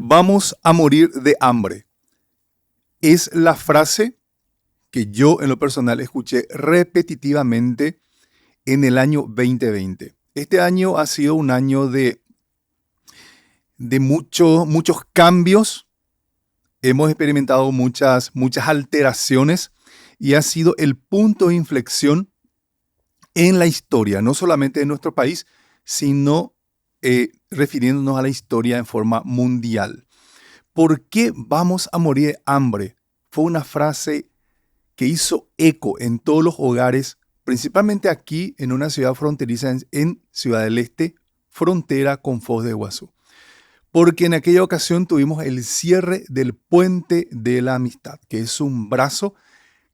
Vamos a morir de hambre. Es la frase que yo en lo personal escuché repetitivamente en el año 2020. Este año ha sido un año de muchos cambios. Hemos experimentado muchas alteraciones y ha sido el punto de inflexión en la historia, no solamente de nuestro país, sino refiriéndonos a la historia en forma mundial. ¿Por qué vamos a morir de hambre? Fue una frase que hizo eco en todos los hogares, principalmente aquí en una ciudad fronteriza en Ciudad del Este, frontera con Foz de Iguazú. Porque en aquella ocasión tuvimos el cierre del Puente de la Amistad, que es un brazo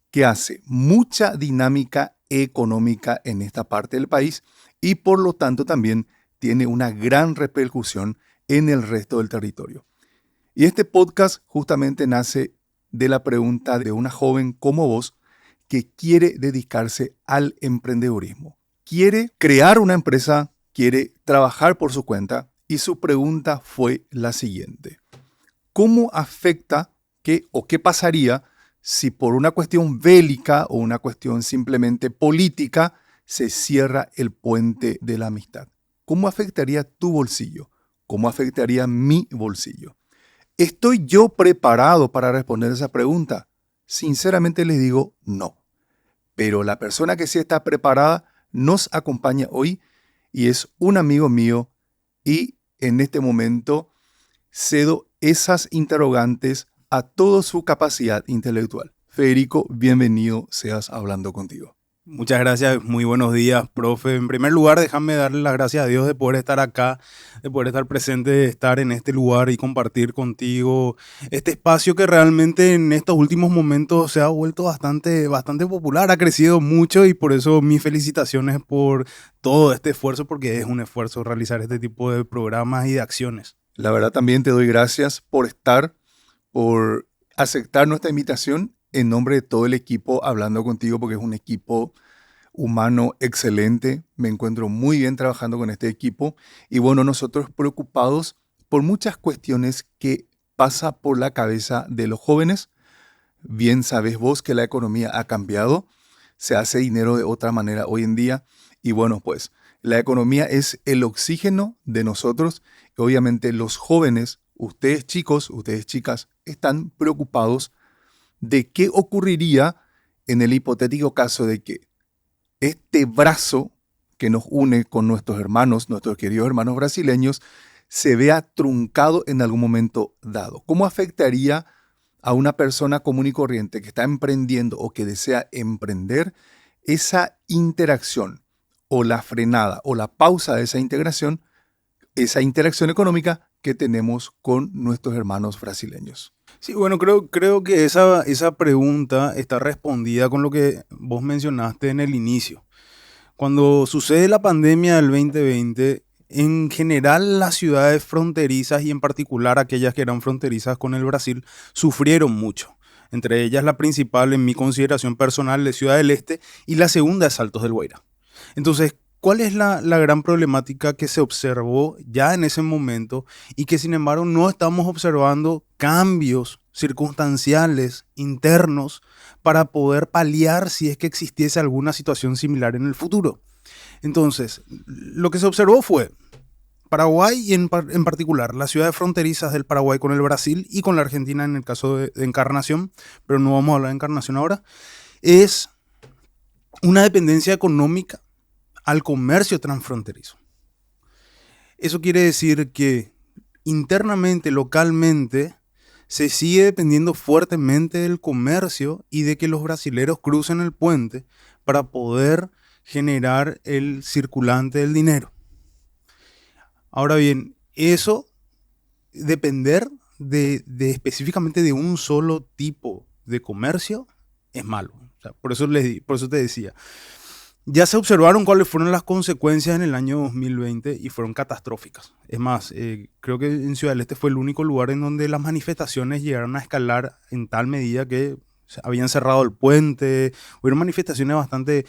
que hace mucha dinámica económica en esta parte del país y por lo tanto también tiene una gran repercusión en el resto del territorio. Y este podcast justamente nace de la pregunta de una joven como vos que quiere dedicarse al emprendedurismo. Quiere crear una empresa, quiere trabajar por su cuenta y su pregunta fue la siguiente. ¿Cómo afecta qué pasaría si por una cuestión bélica o una cuestión simplemente política se cierra el puente de la amistad? ¿Cómo afectaría tu bolsillo? ¿Cómo afectaría mi bolsillo? ¿Estoy yo preparado para responder esa pregunta? Sinceramente les digo no. Pero la persona que sí está preparada nos acompaña hoy y es un amigo mío y en este momento cedo esas interrogantes a toda su capacidad intelectual. Federico, bienvenido seas Hablando Contigo. Muchas gracias, muy buenos días, profe. En primer lugar, déjame darle las gracias a Dios de poder estar acá, de poder estar presente, de estar en este lugar y compartir contigo este espacio que realmente en estos últimos momentos se ha vuelto bastante popular, ha crecido mucho y por eso mis felicitaciones por todo este esfuerzo, porque es un esfuerzo realizar este tipo de programas y de acciones. La verdad también te doy gracias por estar, por aceptar nuestra invitación en nombre de todo el equipo Hablando Contigo, porque es un equipo humano excelente. Me encuentro muy bien trabajando con este equipo y bueno, nosotros preocupados por muchas cuestiones que pasa por la cabeza de los jóvenes. Bien sabes vos que la economía ha cambiado, se hace dinero de otra manera hoy en día y bueno, pues la economía es el oxígeno de nosotros. Obviamente los jóvenes, ustedes chicos, ustedes chicas, están preocupados de qué ocurriría en el hipotético caso de que este brazo que nos une con nuestros hermanos, nuestros queridos hermanos brasileños, se vea truncado en algún momento dado. ¿Cómo afectaría a una persona común y corriente que está emprendiendo o que desea emprender esa interacción o la frenada o la pausa de esa interacción económica que tenemos con nuestros hermanos brasileños? Sí, bueno, creo que esa pregunta está respondida con lo que vos mencionaste en el inicio. Cuando sucede la pandemia del 2020, en general las ciudades fronterizas y en particular aquellas que eran fronterizas con el Brasil sufrieron mucho. Entre ellas la principal en mi consideración personal es Ciudad del Este y la segunda es Saltos del Guairá. Entonces, ¿cuál es la gran problemática que se observó ya en ese momento y que sin embargo no estamos observando cambios circunstanciales internos para poder paliar si es que existiese alguna situación similar en el futuro? Entonces, lo que se observó fue Paraguay y en particular las ciudades fronterizas del Paraguay con el Brasil y con la Argentina en el caso de Encarnación, pero no vamos a hablar de Encarnación ahora, es una dependencia económica al comercio transfronterizo. Eso quiere decir que internamente, localmente, se sigue dependiendo fuertemente del comercio y de que los brasileros crucen el puente para poder generar el circulante del dinero. Ahora bien, eso depender de específicamente de un solo tipo de comercio es malo. O sea, por eso te decía. Ya se observaron cuáles fueron las consecuencias en el año 2020 y fueron catastróficas. Es más, creo que en Ciudad del Este fue el único lugar en donde las manifestaciones llegaron a escalar en tal medida que habían cerrado el puente. Hubieron manifestaciones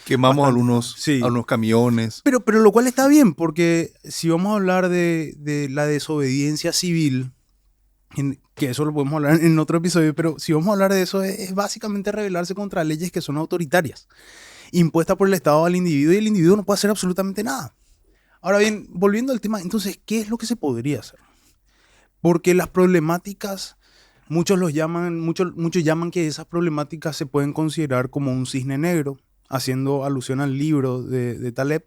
Quemamos algunos sí. camiones. Pero lo cual está bien, porque si vamos a hablar de la desobediencia civil, que eso lo podemos hablar en otro episodio, pero si vamos a hablar de eso, es básicamente rebelarse contra leyes que son autoritarias, impuestas por el Estado al individuo, y el individuo no puede hacer absolutamente nada. Ahora bien, volviendo al tema, entonces, ¿qué es lo que se podría hacer? Porque las problemáticas, muchos llaman que esas problemáticas se pueden considerar como un cisne negro, haciendo alusión al libro de Taleb.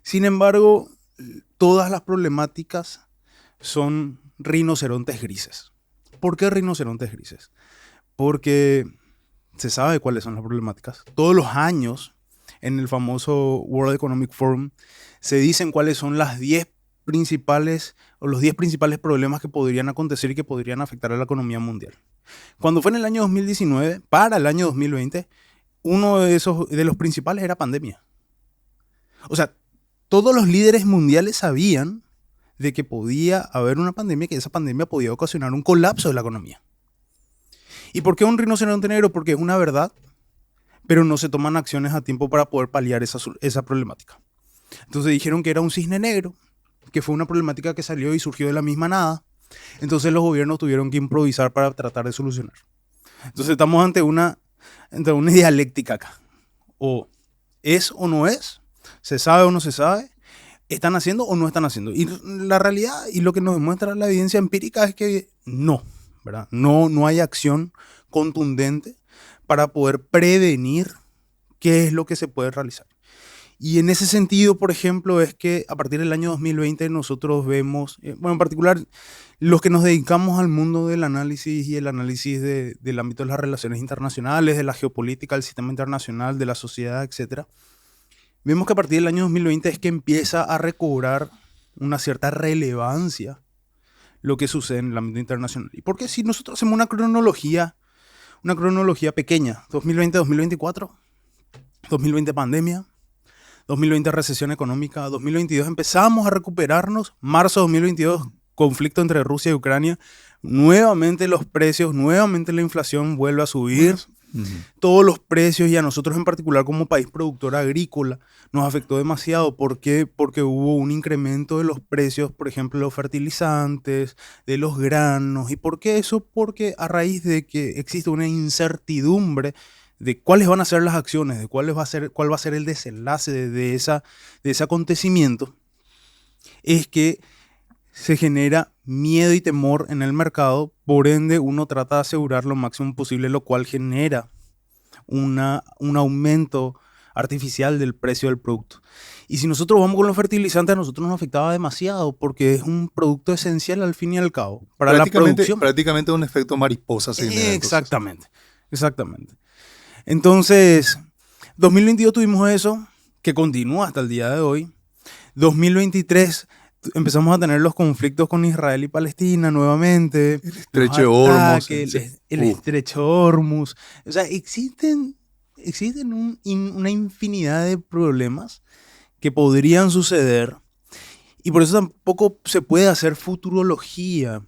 Sin embargo, todas las problemáticas son rinocerontes grises. ¿Por qué rinocerontes grises? Porque se sabe cuáles son las problemáticas. Todos los años, en el famoso World Economic Forum, se dicen cuáles son las 10 principales o los 10 principales problemas que podrían acontecer y que podrían afectar a la economía mundial. Cuando fue en el año 2019, para el año 2020, uno de los principales era pandemia. O sea, todos los líderes mundiales sabían de que podía haber una pandemia, que esa pandemia podía ocasionar un colapso de la economía. ¿Y por qué un rinoceronte negro? Porque es una verdad, pero no se toman acciones a tiempo para poder paliar esa problemática. Entonces dijeron que era un cisne negro, que fue una problemática que salió y surgió de la misma nada. Entonces los gobiernos tuvieron que improvisar para tratar de solucionar. Entonces estamos ante una dialéctica acá. O es o no es, se sabe o no se sabe, están haciendo o no están haciendo. Y la realidad y lo que nos demuestra la evidencia empírica es que no, ¿verdad? No hay acción contundente para poder prevenir qué es lo que se puede realizar. Y en ese sentido, por ejemplo, es que a partir del año 2020 nosotros vemos, en particular los que nos dedicamos al mundo del análisis y el análisis del ámbito de las relaciones internacionales, de la geopolítica, del sistema internacional, de la sociedad, etc. Vemos que a partir del año 2020 es que empieza a recobrar una cierta relevancia lo que sucede en el ámbito internacional. Y porque si nosotros hacemos una cronología pequeña, 2020-2024, 2020 pandemia, 2020 recesión económica, 2022 empezamos a recuperarnos, marzo 2022 conflicto entre Rusia y Ucrania, nuevamente los precios, nuevamente la inflación vuelve a subir, todos los precios, y a nosotros en particular como país productor agrícola nos afectó demasiado. ¿Por qué? Porque hubo un incremento de los precios, por ejemplo, de los fertilizantes, de los granos. ¿Y por qué eso? Porque a raíz de que existe una incertidumbre de cuáles van a ser las acciones, de cuál va a ser el desenlace de ese acontecimiento, es que se genera miedo y temor en el mercado, por ende uno trata de asegurar lo máximo posible, lo cual genera un aumento artificial del precio del producto. Y si nosotros vamos con los fertilizantes, a nosotros nos afectaba demasiado porque es un producto esencial al fin y al cabo para la producción. Prácticamente un efecto mariposa. Exactamente. Entonces, 2022 tuvimos eso, que continúa hasta el día de hoy. 2023 empezamos a tener los conflictos con Israel y Palestina nuevamente. El estrecho de Hormuz. El estrecho de Hormuz. O sea, existen una infinidad de problemas que podrían suceder, y por eso tampoco se puede hacer futurología.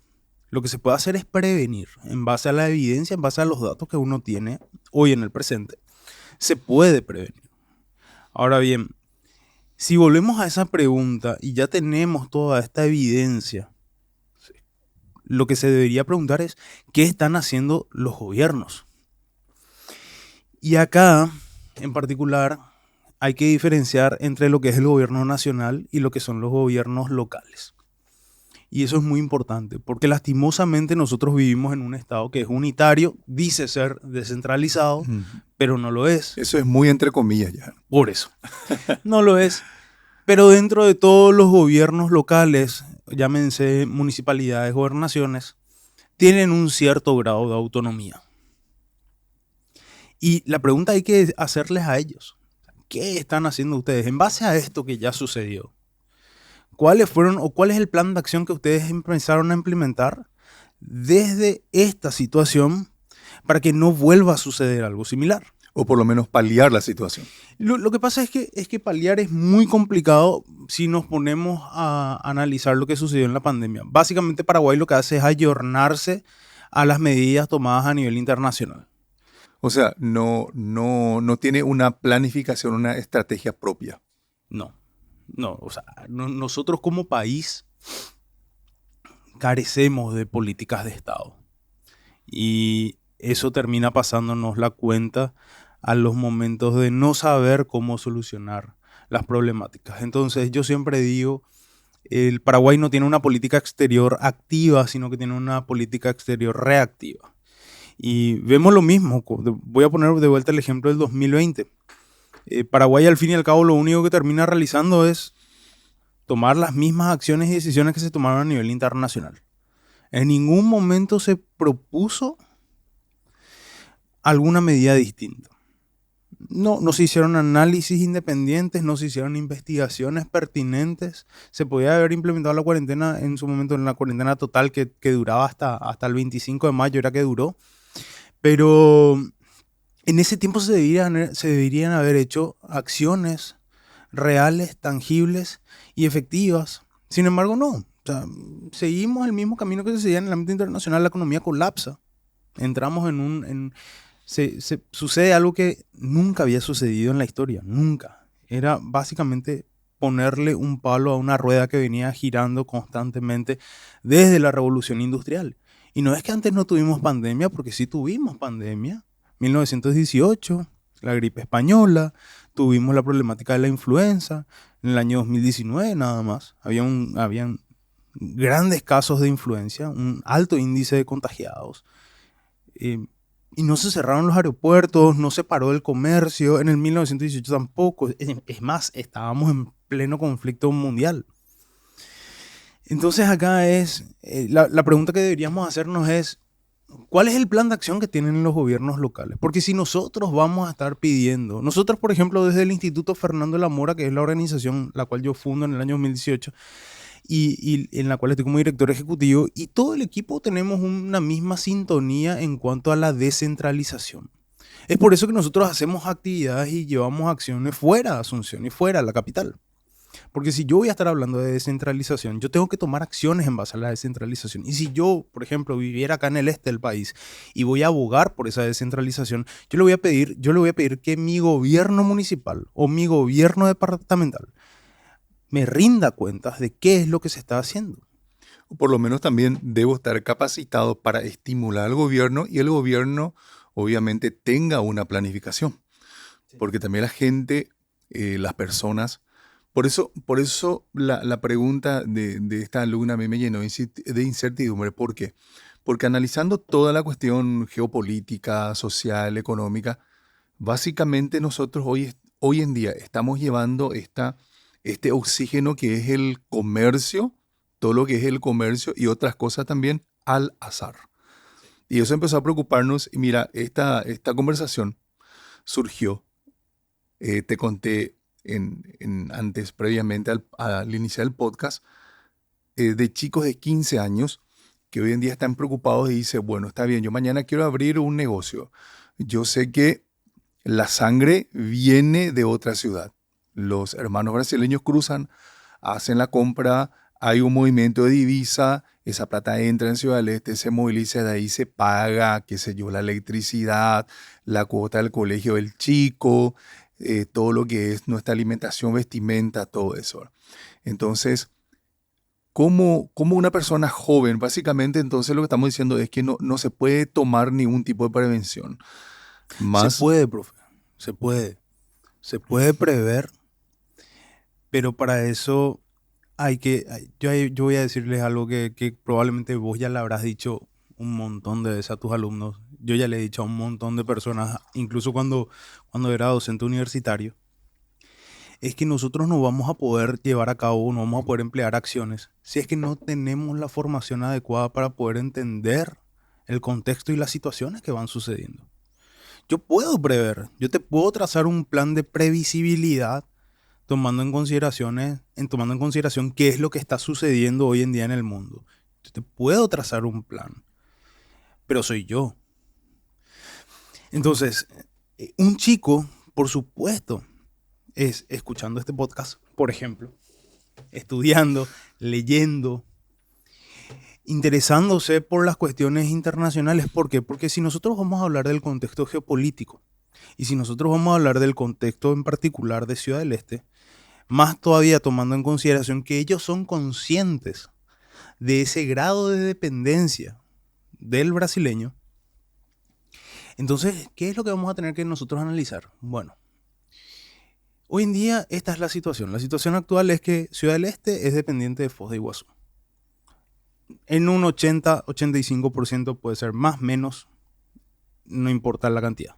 Lo que se puede hacer es prevenir en base a la evidencia, en base a los datos que uno tiene hoy en el presente. Se puede prevenir. Ahora bien, si volvemos a esa pregunta y ya tenemos toda esta evidencia, lo que se debería preguntar es ¿qué están haciendo los gobiernos? Y acá, en particular, hay que diferenciar entre lo que es el gobierno nacional y lo que son los gobiernos locales. Y eso es muy importante, porque lastimosamente nosotros vivimos en un estado que es unitario, dice ser descentralizado, pero no lo es. Eso es muy entre comillas ya. Por eso. No lo es. Pero dentro de todos los gobiernos locales, llámense municipalidades, gobernaciones, tienen un cierto grado de autonomía. Y la pregunta hay que hacerles a ellos. ¿Qué están haciendo ustedes en base a esto que ya sucedió? ¿Cuál es el plan de acción que ustedes empezaron a implementar desde esta situación para que no vuelva a suceder algo similar? O por lo menos paliar la situación. Lo que pasa es que paliar es muy complicado si nos ponemos a analizar lo que sucedió en la pandemia. Básicamente Paraguay lo que hace es ayornarse a las medidas tomadas a nivel internacional. O sea, no tiene una planificación, una estrategia propia. No, o sea, nosotros como país carecemos de políticas de Estado. Y eso termina pasándonos la cuenta a los momentos de no saber cómo solucionar las problemáticas. Entonces yo siempre digo, el Paraguay no tiene una política exterior activa, sino que tiene una política exterior reactiva. Y vemos lo mismo. Voy a poner de vuelta el ejemplo del 2020. Paraguay, al fin y al cabo, lo único que termina realizando es tomar las mismas acciones y decisiones que se tomaron a nivel internacional. En ningún momento se propuso alguna medida distinta. No se hicieron análisis independientes, no se hicieron investigaciones pertinentes. Se podía haber implementado la cuarentena en su momento, en la cuarentena total que duraba hasta el 25 de mayo, era que duró. Pero en ese tiempo se deberían haber hecho acciones reales, tangibles y efectivas. Sin embargo, no. O sea, seguimos el mismo camino que se seguía en el ámbito internacional, la economía colapsa. Entramos sucede algo que nunca había sucedido en la historia, nunca. Era básicamente ponerle un palo a una rueda que venía girando constantemente desde la revolución industrial. Y no es que antes no tuvimos pandemia, porque sí tuvimos pandemia. 1918, la gripe española, tuvimos la problemática de la influenza, en el año 2019 nada más. Habían grandes casos de influencia, un alto índice de contagiados. Y no se cerraron los aeropuertos, no se paró el comercio. En el 1918 tampoco. Es más, estábamos en pleno conflicto mundial. Entonces acá la pregunta que deberíamos hacernos es, ¿cuál es el plan de acción que tienen los gobiernos locales? Porque si nosotros vamos a estar pidiendo, nosotros por ejemplo desde el Instituto Fernando de la Mora, que es la organización la cual yo fundo en el año 2018, y en la cual estoy como director ejecutivo, y todo el equipo tenemos una misma sintonía en cuanto a la descentralización. Es por eso que nosotros hacemos actividades y llevamos acciones fuera de Asunción y fuera de la capital. Porque si yo voy a estar hablando de descentralización, yo tengo que tomar acciones en base a la descentralización. Y si yo, por ejemplo, viviera acá en el este del país y voy a abogar por esa descentralización, yo le voy a pedir que mi gobierno municipal o mi gobierno departamental me rinda cuentas de qué es lo que se está haciendo. O por lo menos también debo estar capacitado para estimular al gobierno y el gobierno obviamente tenga una planificación. Porque también la gente, las personas, por eso la pregunta de esta alumna a mí me llenó de incertidumbre. ¿Por qué? Porque analizando toda la cuestión geopolítica, social, económica, básicamente nosotros hoy en día estamos llevando este oxígeno que es el comercio, todo lo que es el comercio y otras cosas también al azar. Y eso empezó a preocuparnos. Y mira, esta conversación surgió, te conté antes, previamente al iniciar el podcast, de chicos de 15 años que hoy en día están preocupados y dicen, bueno, está bien, yo mañana quiero abrir un negocio. Yo sé que la sangre viene de otra ciudad. Los hermanos brasileños cruzan, hacen la compra, hay un movimiento de divisa, esa plata entra en Ciudad del Este, se moviliza, de ahí se paga, qué sé yo, la electricidad, la cuota del colegio del chico, todo lo que es nuestra alimentación, vestimenta, todo eso. Entonces, como una persona joven, básicamente entonces lo que estamos diciendo es que no se puede tomar ningún tipo de prevención. Se puede, profe, se puede. Se puede prever, pero para eso yo voy a decirles algo que probablemente vos ya le habrás dicho un montón de veces a tus alumnos. Yo ya le he dicho a un montón de personas, incluso cuando era docente universitario, es que nosotros no vamos a poder llevar a cabo, no vamos a poder emplear acciones si es que no tenemos la formación adecuada para poder entender el contexto y las situaciones que van sucediendo. Yo puedo prever, yo te puedo trazar un plan de previsibilidad tomando en consideración qué es lo que está sucediendo hoy en día en el mundo. Yo te puedo trazar un plan, pero soy yo. Entonces, un chico, por supuesto, es escuchando este podcast, por ejemplo, estudiando, leyendo, interesándose por las cuestiones internacionales. ¿Por qué? Porque si nosotros vamos a hablar del contexto geopolítico y si nosotros vamos a hablar del contexto en particular de Ciudad del Este, más todavía tomando en consideración que ellos son conscientes de ese grado de dependencia del brasileño. Entonces, ¿qué es lo que vamos a tener que nosotros analizar? Bueno, hoy en día esta es la situación. La situación actual es que Ciudad del Este es dependiente de Foz de Iguazú. En un 80-85% puede ser más, menos, no importa la cantidad.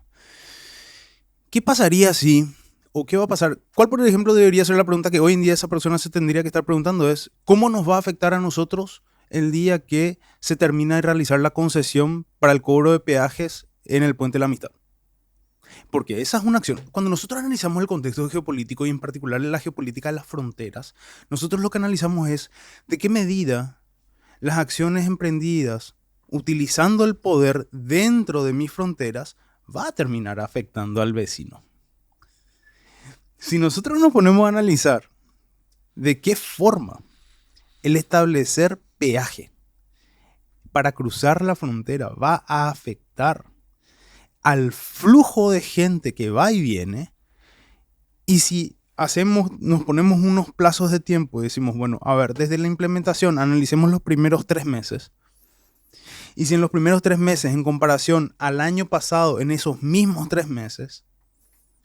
¿Qué pasaría si, o qué va a pasar? ¿Cuál, por ejemplo, debería ser la pregunta que hoy en día esa persona se tendría que estar preguntando? Es, ¿cómo nos va a afectar a nosotros el día que se termina de realizar la concesión para el cobro de peajes en el Puente de la Amistad? Porque esa es una acción. Cuando nosotros analizamos el contexto geopolítico y en particular la geopolítica de las fronteras, nosotros lo que analizamos es de qué medida las acciones emprendidas utilizando el poder dentro de mis fronteras va a terminar afectando al vecino. Si nosotros nos ponemos a analizar de qué forma el establecer peaje para cruzar la frontera va a afectar al flujo de gente que va y viene, y si nos ponemos unos plazos de tiempo y decimos, bueno, a ver, desde la implementación analicemos los primeros 3 meses, y si en los primeros 3 meses en comparación al año pasado en esos mismos 3 meses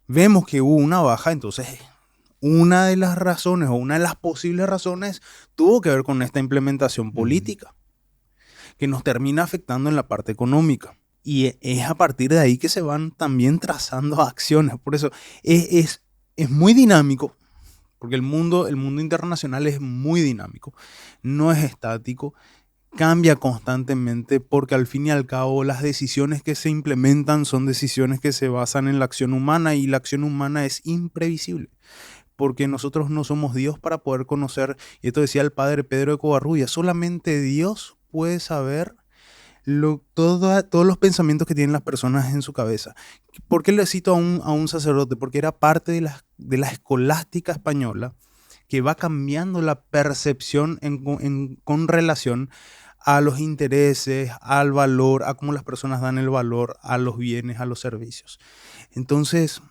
vemos que hubo una baja, entonces una de las razones o una de las posibles razones tuvo que ver con esta implementación política que nos termina afectando en la parte económica. Y es a partir de ahí que se van también trazando acciones. Por eso es muy dinámico, porque el mundo internacional es muy dinámico, no es estático, cambia constantemente, porque al fin y al cabo las decisiones que se implementan son decisiones que se basan en la acción humana, y la acción humana es imprevisible, porque nosotros no somos Dios para poder conocer, y esto decía el padre Pedro de Covarrubias, solamente Dios puede saber todos los pensamientos que tienen las personas en su cabeza. ¿Por qué le cito a un sacerdote? Porque era parte de la escolástica española que va cambiando la percepción con relación a los intereses, al valor, a cómo las personas dan el valor a los bienes, a los servicios. Entonces,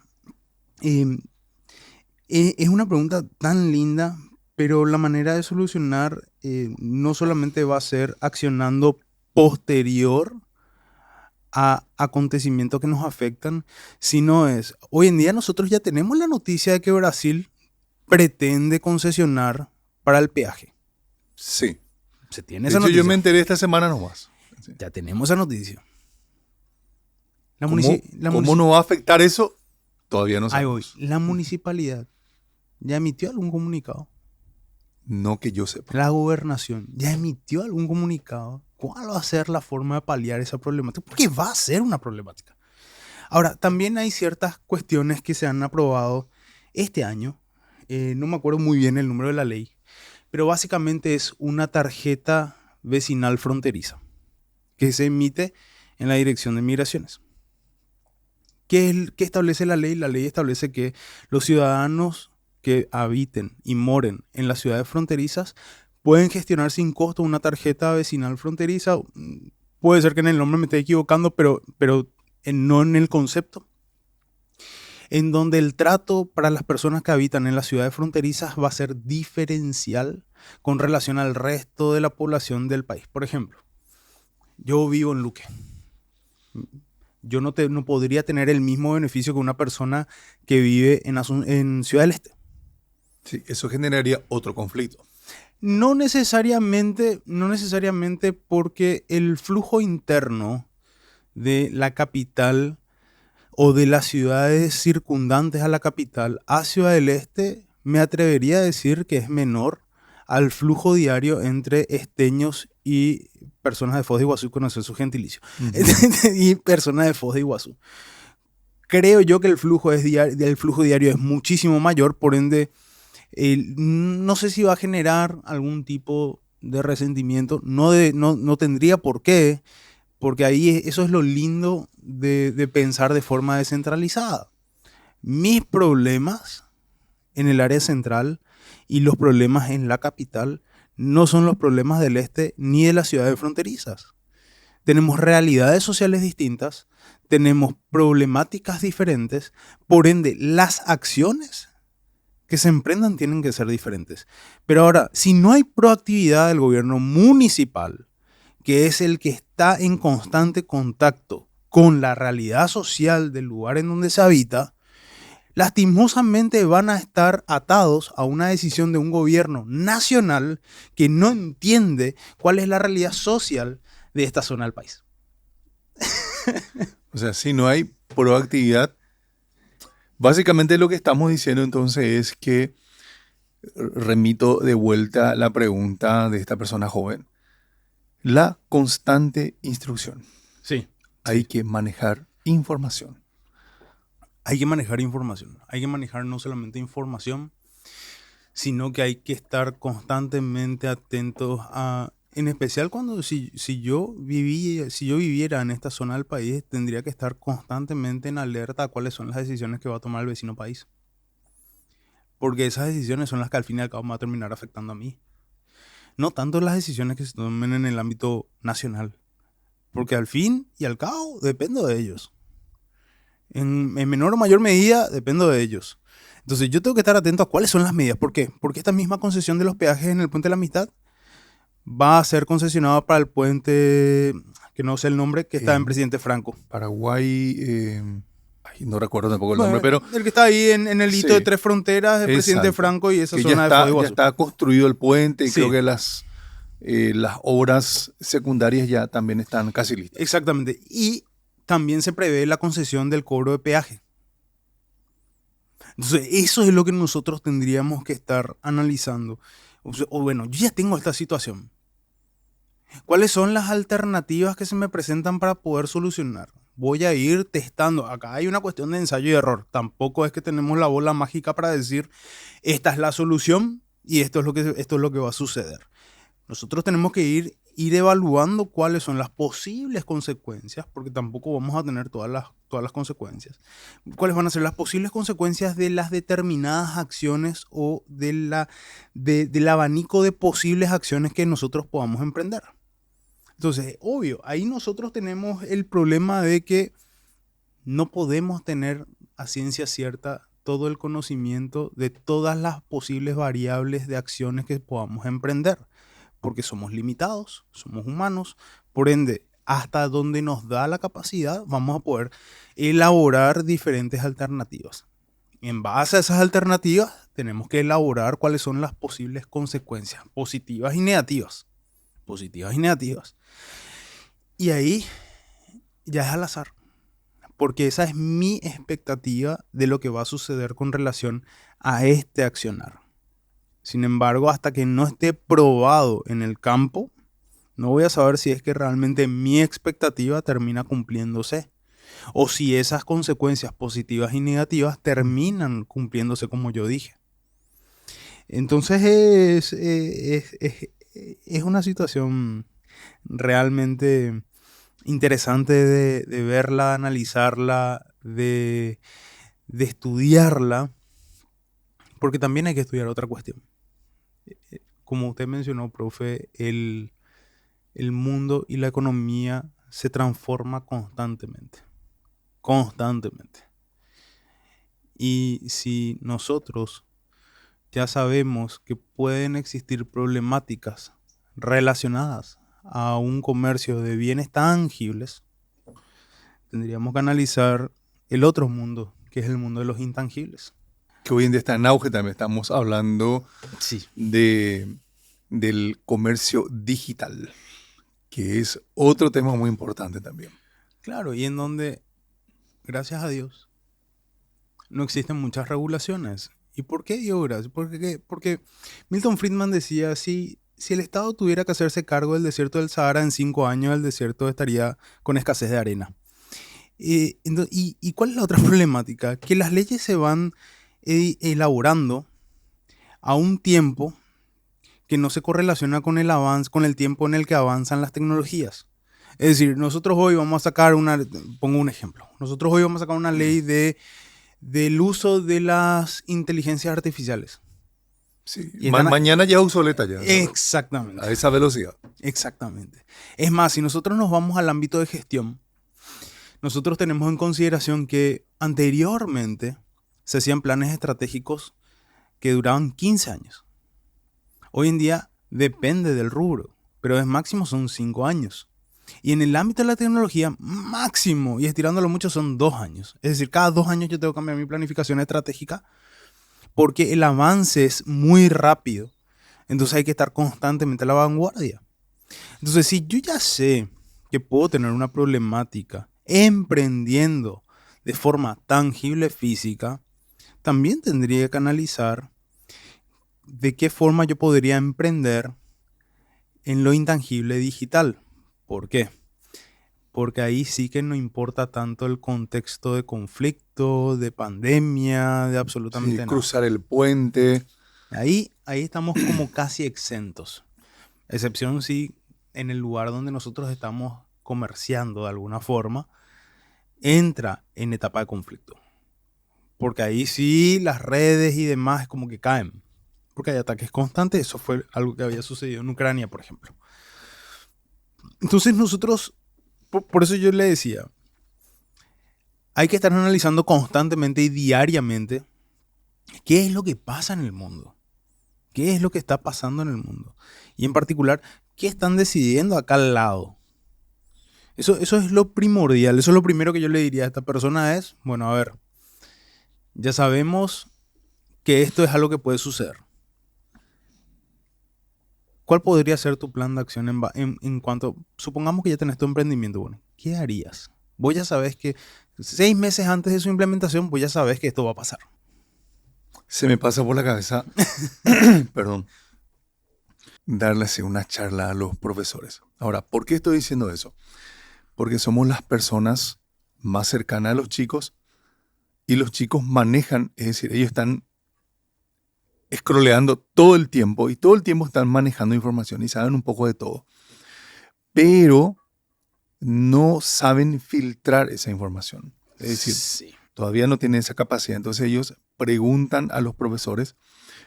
es una pregunta tan linda, pero la manera de solucionar no solamente va a ser accionando posterior a acontecimientos que nos afectan, sino es, hoy en día nosotros ya tenemos la noticia de que Brasil pretende concesionar para el peaje. Sí. Se tiene De esa hecho, noticia. yo me enteré esta semana nomás. Sí. Ya tenemos esa noticia. ¿Cómo nos va a afectar eso? Todavía no sabemos. La municipalidad ya emitió algún comunicado. No que yo sepa. La gobernación ya emitió algún comunicado. ¿Cuál va a ser la forma de paliar esa problemática? Porque va a ser una problemática. Ahora, también hay ciertas cuestiones que se han aprobado este año. No me acuerdo muy bien el número de la ley, pero básicamente es una tarjeta vecinal fronteriza que se emite en la Dirección de Migraciones. ¿Qué establece la ley? La ley establece que los ciudadanos que habiten y moren en las ciudades fronterizas pueden gestionar sin costo una tarjeta vecinal fronteriza. Puede ser que en el nombre me esté equivocando, pero no en el concepto. En donde el trato para las personas que habitan en las ciudades fronterizas va a ser diferencial con relación al resto de la población del país. Por ejemplo, yo vivo en Luque. Yo no podría tener el mismo beneficio que una persona que vive en Ciudad del Este. Sí, eso generaría otro conflicto. No necesariamente porque el flujo interno de la capital o de las ciudades circundantes a la capital a Ciudad del Este, me atrevería a decir que es menor al flujo diario entre esteños y personas de Foz de Iguazú, conocer su gentilicio, y personas de Foz de Iguazú. Creo yo que el flujo diario es muchísimo mayor, por ende, no sé si va a generar algún tipo de resentimiento, no tendría por qué, porque ahí eso es lo lindo de pensar de forma descentralizada. Mis problemas en el área central y los problemas en la capital no son los problemas del este ni de las ciudades fronterizas. Tenemos realidades sociales distintas, tenemos problemáticas diferentes, por ende las acciones que se emprendan tienen que ser diferentes. Pero ahora, si no hay proactividad del gobierno municipal, que es el que está en constante contacto con la realidad social del lugar en donde se habita, lastimosamente van a estar atados a una decisión de un gobierno nacional que no entiende cuál es la realidad social de esta zona del país. O sea, si no hay proactividad, básicamente lo que estamos diciendo entonces es que, remito de vuelta la pregunta de esta persona joven, la constante instrucción. Sí. Hay que manejar información. Hay que manejar información. Hay que manejar no solamente información, sino que hay que estar constantemente atentos a, en especial cuando si yo viviera en esta zona del país, tendría que estar constantemente en alerta a cuáles son las decisiones que va a tomar el vecino país. Porque esas decisiones son las que al fin y al cabo me van a terminar afectando a mí. No tanto las decisiones que se tomen en el ámbito nacional. Porque al fin y al cabo dependo de ellos. En menor o mayor medida dependo de ellos. Entonces yo tengo que estar atento a cuáles son las medidas. ¿Por qué? Porque esta misma concesión de los peajes en el Puente de la Amistad va a ser concesionada para el puente, que no sé el nombre, que está en Presidente Franco. Paraguay, no recuerdo tampoco el nombre, pero... El que está ahí en el hito de Tres Fronteras de Presidente Franco y esa que zona de Foz de Iguazú. Ya está construido el puente y Sí. creo que las obras secundarias ya también están casi listas. Exactamente. Y también se prevé la concesión del cobro de peaje. Entonces, eso es lo que nosotros tendríamos que estar analizando. O bueno, yo ya tengo esta situación. ¿Cuáles son las alternativas que se me presentan para poder solucionar? Voy a ir testando. Acá hay una cuestión de ensayo y error. Tampoco es que tenemos la bola mágica para decir esta es la solución y esto es lo que va a suceder. Nosotros tenemos que ir evaluando cuáles son las posibles consecuencias, porque tampoco vamos a tener todas las consecuencias. ¿Cuáles van a ser las posibles consecuencias de las determinadas acciones o del abanico de posibles acciones que nosotros podamos emprender? Entonces, obvio, ahí nosotros tenemos el problema de que no podemos tener a ciencia cierta todo el conocimiento de todas las posibles variables de acciones que podamos emprender. Porque somos limitados, somos humanos, por ende, hasta donde nos da la capacidad, vamos a poder elaborar diferentes alternativas. En base a esas alternativas, tenemos que elaborar cuáles son las posibles consecuencias, positivas y negativas. Positivas y negativas. Y ahí ya es al azar, porque esa es mi expectativa de lo que va a suceder con relación a este accionar. Sin embargo, hasta que no esté probado en el campo, no voy a saber si es que realmente mi expectativa termina cumpliéndose o si esas consecuencias positivas y negativas terminan cumpliéndose como yo dije. Entonces es una situación realmente interesante de verla, analizarla, de estudiarla, porque también hay que estudiar otra cuestión. Como usted mencionó, profe, el mundo y la economía se transforma constantemente. Constantemente. Y si nosotros ya sabemos que pueden existir problemáticas relacionadas a un comercio de bienes tangibles, tendríamos que analizar el otro mundo, que es el mundo de los intangibles. Que hoy en día está en auge también. Estamos hablando del comercio digital, que es otro tema muy importante también. Claro, y en donde, gracias a Dios, no existen muchas regulaciones. ¿Y por qué digo gracias? Porque Milton Friedman decía, si el Estado tuviera que hacerse cargo del desierto del Sahara, en 5 años el desierto estaría con escasez de arena. ¿Y cuál es la otra problemática? Que las leyes se van elaborando a un tiempo que no se correlaciona con el avance, con el tiempo en el que avanzan las tecnologías. Es decir, nosotros hoy vamos a sacar pongo un ejemplo, nosotros hoy vamos a sacar una ley del uso de las inteligencias artificiales. Sí. Mañana ya es obsoleta ya, ¿no? Exactamente. A esa velocidad. Exactamente. Es más, si nosotros nos vamos al ámbito de gestión, nosotros tenemos en consideración que anteriormente se hacían planes estratégicos que duraban 15 años. Hoy en día depende del rubro, pero es máximo son 5 años. Y en el ámbito de la tecnología, máximo, y estirándolo mucho, son 2 años. Es decir, cada 2 años yo tengo que cambiar mi planificación estratégica porque el avance es muy rápido. Entonces hay que estar constantemente a la vanguardia. Entonces, si yo ya sé que puedo tener una problemática emprendiendo de forma tangible física, también tendría que analizar de qué forma yo podría emprender en lo intangible digital. ¿Por qué? Porque ahí sí que no importa tanto el contexto de conflicto, de pandemia, de Sí, absolutamente nada. cruzar el puente. Ahí estamos como casi exentos. Excepción sí en el lugar donde nosotros estamos comerciando de alguna forma, entra en etapa de conflicto. Porque ahí sí las redes y demás como que caen. Porque hay ataques constantes. Eso fue algo que había sucedido en Ucrania, por ejemplo. Entonces nosotros, por eso yo le decía, hay que estar analizando constantemente y diariamente qué es lo que pasa en el mundo. ¿Qué es lo que está pasando en el mundo? Y en particular, ¿qué están decidiendo acá al lado? Eso es lo primordial. Eso es lo primero que yo le diría a esta persona es, bueno, a ver, ya sabemos que esto es algo que puede suceder. ¿Cuál podría ser tu plan de acción en cuanto, supongamos que ya tenés tu emprendimiento, bueno, ¿qué harías? Vos ya sabes que 6 meses antes de su implementación, vos ya sabes que esto va a pasar. Se me pasa por la cabeza, perdón, darle así una charla a los profesores. Ahora, ¿por qué estoy diciendo eso? Porque somos las personas más cercanas a los chicos y los chicos manejan, es decir, ellos están scrolleando todo el tiempo y todo el tiempo están manejando información y saben un poco de todo, pero no saben filtrar esa información. Es decir, Sí. todavía no tienen esa capacidad. Entonces ellos preguntan a los profesores,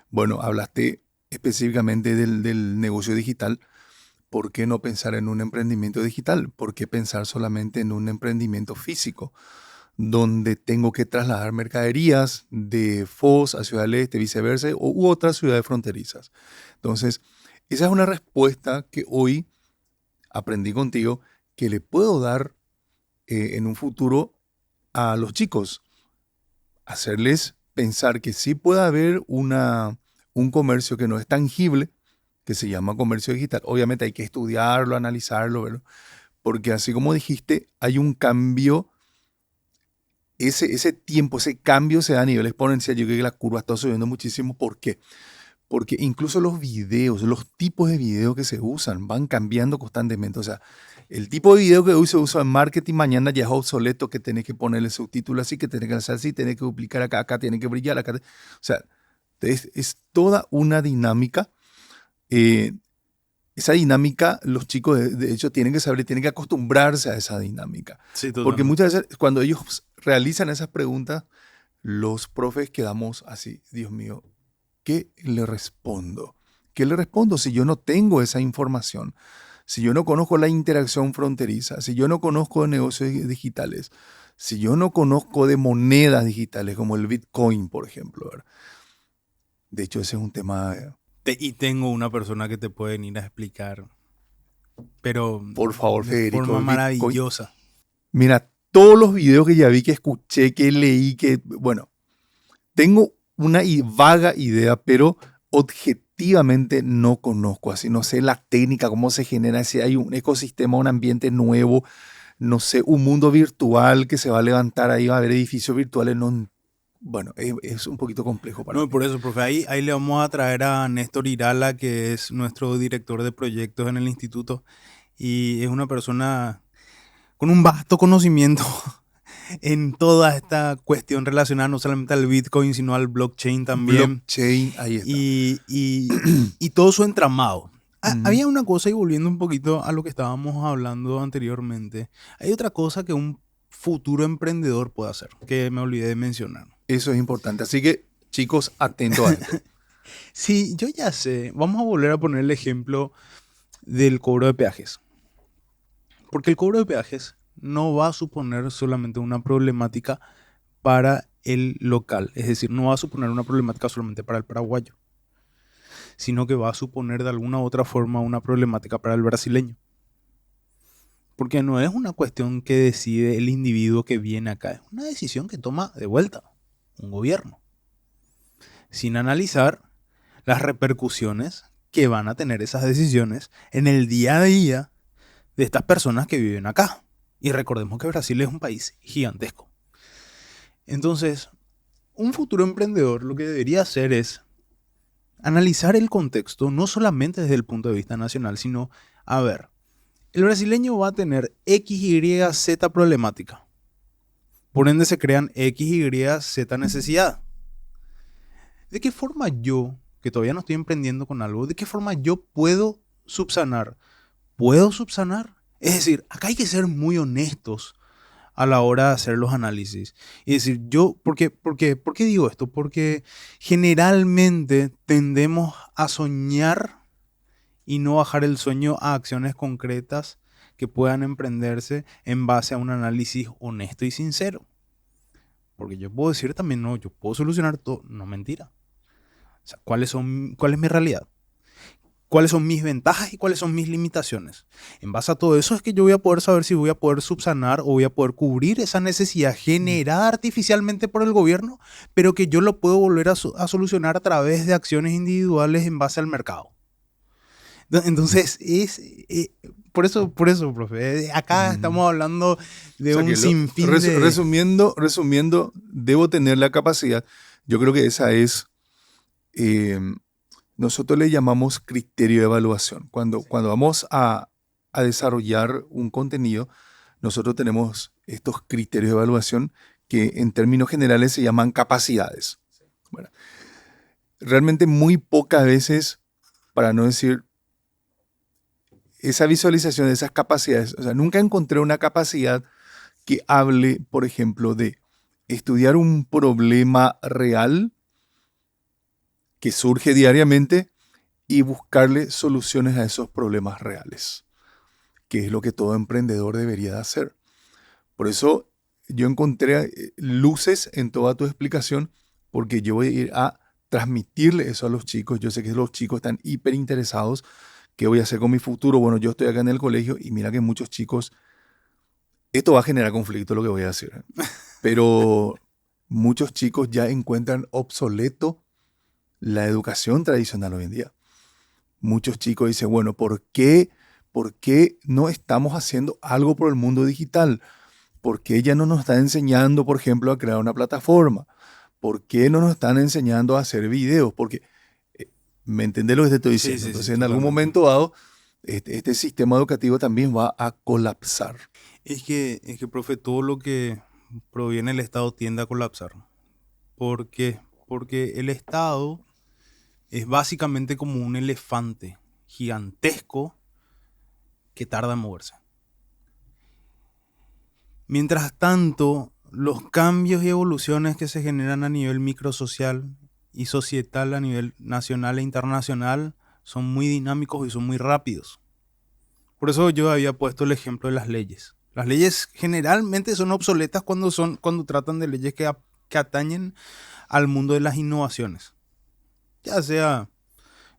bueno, hablaste específicamente del negocio digital, ¿por qué no pensar en un emprendimiento digital? ¿Por qué pensar solamente en un emprendimiento físico, donde tengo que trasladar mercaderías de Foz a Ciudad del Este, viceversa, u otras ciudades fronterizas? Entonces, esa es una respuesta que hoy aprendí contigo, que le puedo dar en un futuro a los chicos. Hacerles pensar que sí puede haber un comercio que no es tangible, que se llama comercio digital. Obviamente hay que estudiarlo, analizarlo, ¿verdad? Porque así como dijiste, hay un cambio, ese tiempo, ese cambio se da a nivel exponencial. Yo creo que la curva está subiendo muchísimo. ¿Por qué? Porque incluso los videos, los tipos de videos que se usan van cambiando constantemente. O sea, el tipo de video que hoy se usa en marketing mañana ya es obsoleto, que tenés que ponerle subtítulos así, que tenés que hacer así, tenés que duplicar acá, acá tiene que brillar, acá. O sea, es toda una dinámica. eh, Esa dinámica, los chicos de hecho tienen que saber, tienen que acostumbrarse a esa dinámica. Sí, Porque totalmente. muchas veces cuando ellos realizan esas preguntas, los profes quedamos así, Dios mío, ¿qué le respondo? ¿Qué le respondo si yo no tengo esa información? Si yo no conozco la interacción fronteriza, si yo no conozco de negocios digitales, si yo no conozco de monedas digitales como el Bitcoin, por ejemplo, ¿verdad? De hecho, ese es un tema, Y tengo una persona que te puede venir a explicar, pero por favor, de Federico, forma el Bitcoin. maravillosa. Mira, todos los videos que ya vi, que escuché, que leí, que, bueno, tengo una vaga idea, pero objetivamente no conozco, así no sé la técnica, cómo se genera, si hay un ecosistema, un ambiente nuevo, no sé, un mundo virtual que se va a levantar ahí, va a haber edificios virtuales, no, bueno, es un poquito complejo para No, y mí. por eso, profe, ahí le vamos a traer a Néstor Irala, que es nuestro director de proyectos en el instituto, y es una persona con un vasto conocimiento en toda esta cuestión relacionada no solamente al Bitcoin, sino al blockchain también, Blockchain, ahí está. y todo su entramado. Ujú. Había una cosa, y volviendo un poquito a lo que estábamos hablando anteriormente, hay otra cosa que un futuro emprendedor puede hacer, que me olvidé de mencionar. Eso es importante. Así que, chicos, atentos a esto. Sí, yo ya sé, vamos a volver a poner el ejemplo del cobro de peajes. Porque el cobro de peajes no va a suponer solamente una problemática para el local. Es decir, no va a suponer una problemática solamente para el paraguayo, sino que va a suponer de alguna u otra forma una problemática para el brasileño. Porque no es una cuestión que decide el individuo que viene acá, es una decisión que toma de vuelta un gobierno, sin analizar las repercusiones que van a tener esas decisiones en el día a día de estas personas que viven acá. Y recordemos que Brasil es un país gigantesco. Entonces, un futuro emprendedor lo que debería hacer es analizar el contexto, no solamente desde el punto de vista nacional, sino, a ver, el brasileño va a tener X, Y, Z problemática. Por ende se crean X, Y, Z necesidad. ¿De qué forma yo, que todavía no estoy emprendiendo con algo, de qué forma yo puedo subsanar? ¿Puedo subsanar? Es decir, acá hay que ser muy honestos a la hora de hacer los análisis. Y decir, ¿por qué digo esto? Porque generalmente tendemos a soñar y no bajar el sueño a acciones concretas que puedan emprenderse en base a un análisis honesto y sincero. Porque yo puedo decir también, no, yo puedo solucionar todo, no, mentira. O sea, ¿cuál es mi realidad? ¿Cuáles son mis ventajas y cuáles son mis limitaciones? En base a todo eso es que yo voy a poder saber si voy a poder subsanar o voy a poder cubrir esa necesidad generada artificialmente por el gobierno, pero que yo lo puedo volver a solucionar a través de acciones individuales en base al mercado. Entonces, por eso, profe, acá estamos hablando de un sinfín de... Resumiendo, debo tener la capacidad. Yo creo que esa es... nosotros le llamamos criterio de evaluación. Cuando vamos a desarrollar un contenido, nosotros tenemos estos criterios de evaluación que en términos generales se llaman capacidades. Bueno, realmente muy pocas veces, para no decir esa visualización de esas capacidades, o sea, nunca encontré una capacidad que hable, por ejemplo, de estudiar un problema real que surge diariamente y buscarle soluciones a esos problemas reales, que es lo que todo emprendedor debería de hacer. Por eso yo encontré luces en toda tu explicación, porque yo voy a ir a transmitirle eso a los chicos. Yo sé que los chicos están hiper interesados. ¿Qué voy a hacer con mi futuro? Bueno, yo estoy acá en el colegio y mira que muchos chicos, esto va a generar conflicto lo que voy a decir, pero muchos chicos ya encuentran obsoleto la educación tradicional hoy en día. Muchos chicos dicen, bueno, ¿por qué no estamos haciendo algo por el mundo digital? ¿Por qué ya no nos están enseñando, por ejemplo, a crear una plataforma? ¿Por qué no nos están enseñando a hacer videos? Porque, ¿me entendés lo que te estoy diciendo? Sí, Entonces, en algún momento dado, este sistema educativo también va a colapsar. Es que, profe, todo lo que proviene del Estado tiende a colapsar. ¿Por qué? Porque el Estado es básicamente como un elefante gigantesco que tarda en moverse. Mientras tanto, los cambios y evoluciones que se generan a nivel microsocial y societal a nivel nacional e internacional son muy dinámicos y son muy rápidos. Por eso yo había puesto el ejemplo de las leyes. Las leyes generalmente son obsoletas cuando tratan de leyes que atañen al mundo de las innovaciones. Ya sea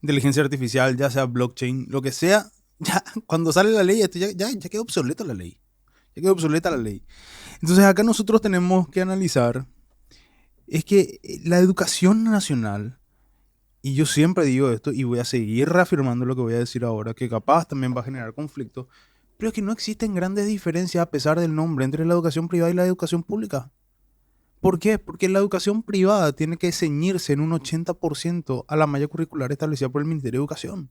inteligencia artificial, ya sea blockchain, lo que sea, ya cuando sale la ley, ya quedó obsoleta la ley. Ya quedó obsoleta la ley. Entonces acá nosotros tenemos que analizar es que la educación nacional, y yo siempre digo esto y voy a seguir reafirmando lo que voy a decir ahora, que capaz también va a generar conflicto, pero es que no existen grandes diferencias a pesar del nombre entre la educación privada y la educación pública. ¿Por qué? Porque la educación privada tiene que ceñirse en un 80% a la malla curricular establecida por el Ministerio de Educación.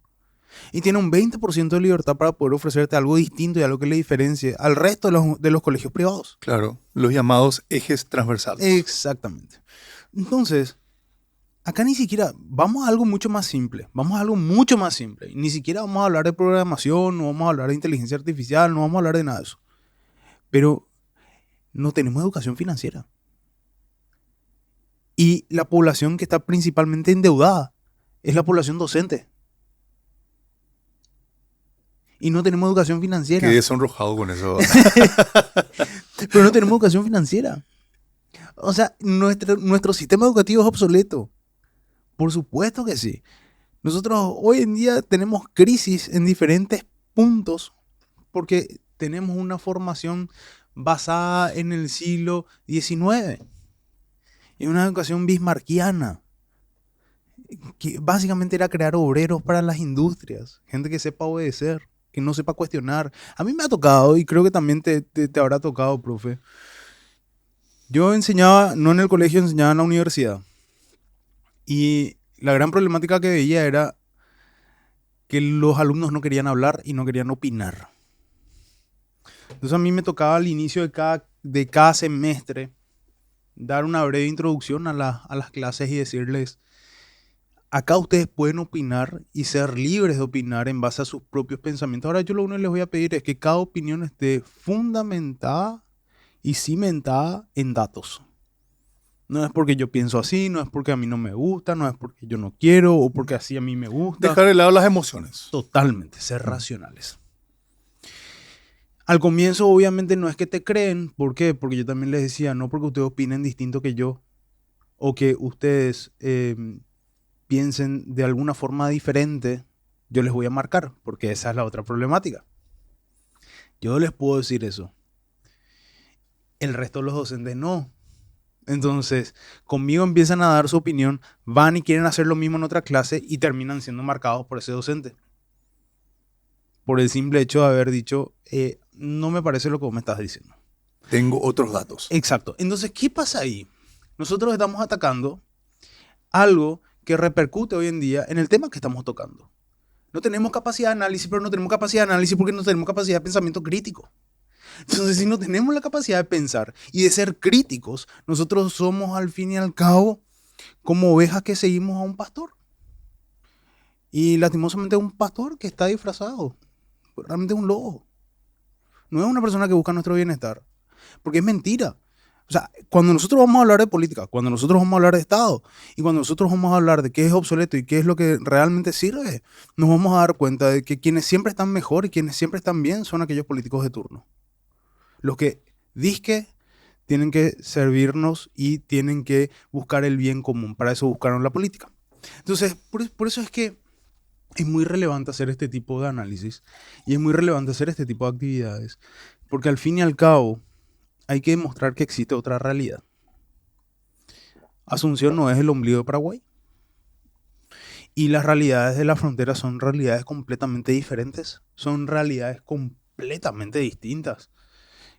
Y tiene un 20% de libertad para poder ofrecerte algo distinto y algo que le diferencie al resto de los colegios privados. Claro, los llamados ejes transversales. Exactamente. Entonces, acá ni siquiera, vamos a algo mucho más simple. Ni siquiera vamos a hablar de programación, no vamos a hablar de inteligencia artificial, no vamos a hablar de nada de eso. Pero no tenemos educación financiera. Y la población que está principalmente endeudada es la población docente. Y no tenemos educación financiera. Quedé sonrojado con eso. Pero no tenemos educación financiera. O sea, nuestro sistema educativo es obsoleto. Por supuesto que sí. Nosotros hoy en día tenemos crisis en diferentes puntos porque tenemos una formación basada en el siglo XIX y una educación bismarquiana, que básicamente era crear obreros para las industrias, gente que sepa obedecer, que no sepa cuestionar. A mí me ha tocado, y creo que también te habrá tocado, profe. Yo enseñaba, no en el colegio, enseñaba en la universidad. Y la gran problemática que veía era que los alumnos no querían hablar y no querían opinar. Entonces a mí me tocaba al inicio de cada semestre dar una breve introducción a las clases y decirles: acá ustedes pueden opinar y ser libres de opinar en base a sus propios pensamientos. Ahora yo lo único que les voy a pedir es que cada opinión esté fundamentada y cimentada en datos. No es porque yo pienso así, no es porque a mí no me gusta, no es porque yo no quiero o porque así a mí me gusta. Dejar de lado las emociones. Totalmente, ser racionales. Al comienzo obviamente no es que te creen. ¿Por qué? Porque yo también les decía, no porque ustedes opinen distinto que yo o que ustedes piensen de alguna forma diferente, yo les voy a marcar, porque esa es la otra problemática. Yo les puedo decir eso. El resto de los docentes no. Entonces, conmigo empiezan a dar su opinión, van y quieren hacer lo mismo en otra clase y terminan siendo marcados por ese docente. Por el simple hecho de haber dicho, no me parece lo que vos me estás diciendo. Tengo otros datos. Exacto. Entonces, ¿qué pasa ahí? Nosotros estamos atacando algo que repercute hoy en día en el tema que estamos tocando. No tenemos capacidad de análisis, pero no tenemos capacidad de análisis porque no tenemos capacidad de pensamiento crítico. Entonces, si no tenemos la capacidad de pensar y de ser críticos, nosotros somos al fin y al cabo como ovejas que seguimos a un pastor. Y lastimosamente un pastor que está disfrazado. Realmente es un lobo. No es una persona que busca nuestro bienestar. Porque es mentira. O sea, cuando nosotros vamos a hablar de política, cuando nosotros vamos a hablar de Estado y cuando nosotros vamos a hablar de qué es obsoleto y qué es lo que realmente sirve, nos vamos a dar cuenta de que quienes siempre están mejor y quienes siempre están bien son aquellos políticos de turno. Los que dizque tienen que servirnos y tienen que buscar el bien común. Para eso buscaron la política. Entonces, por eso es que es muy relevante hacer este tipo de análisis y es muy relevante hacer este tipo de actividades, porque al fin y al cabo hay que demostrar que existe otra realidad. Asunción no es el ombligo de Paraguay. Y las realidades de la frontera son realidades completamente diferentes. Son realidades completamente distintas.